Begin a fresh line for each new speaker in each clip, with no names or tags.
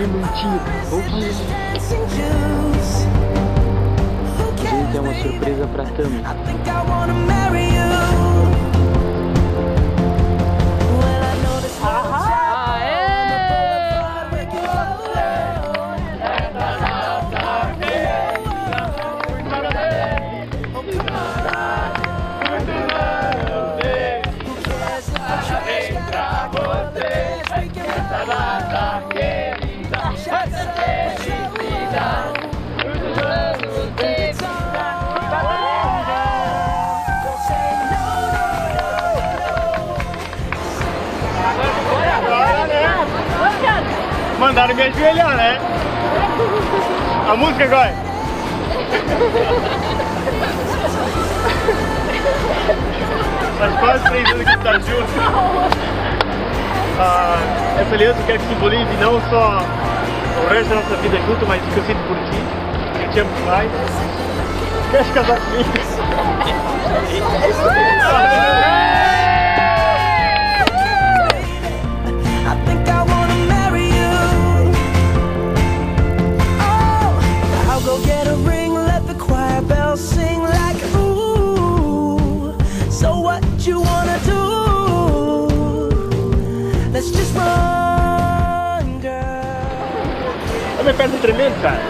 fazendo um tiro. Vamos fazer. Gente, é uma surpresa pra Tami.
Mandaram me ajoelhar, né? A música agora. Faz quase 3 anos que tá junto. Essa aliança eu quero que simbolize não só o resto da nossa vida junto, mas o que eu sinto por ti. Eu te amo demais. Queres casar comigo? Minha perna tremendo, cara.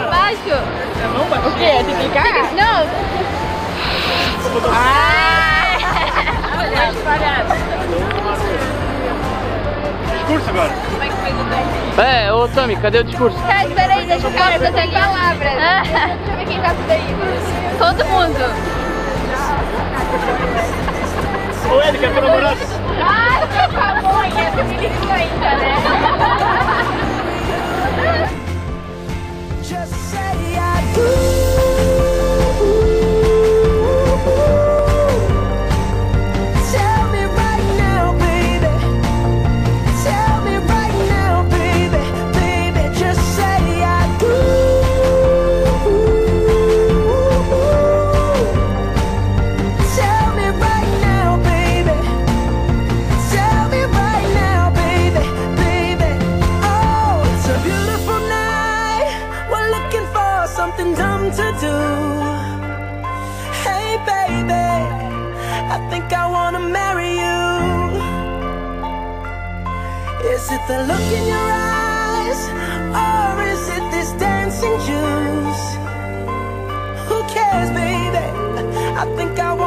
Embaixo? O quê? Tem que clicar? Não.
Discurso agora.
Como é que fez o teste?
Ô Tami, cadê o discurso?
Tá, espera aí, deixa eu ver se eu tenho palavras. Deixa eu ver quem tá tudo aí. Todo mundo.
Ô, ele quer ter namorado?
Ai, que pamonha, você me ligou ainda, né? Just say I do. Is it the look in your eyes, or is it this dancing juice? Who cares, baby? I think I want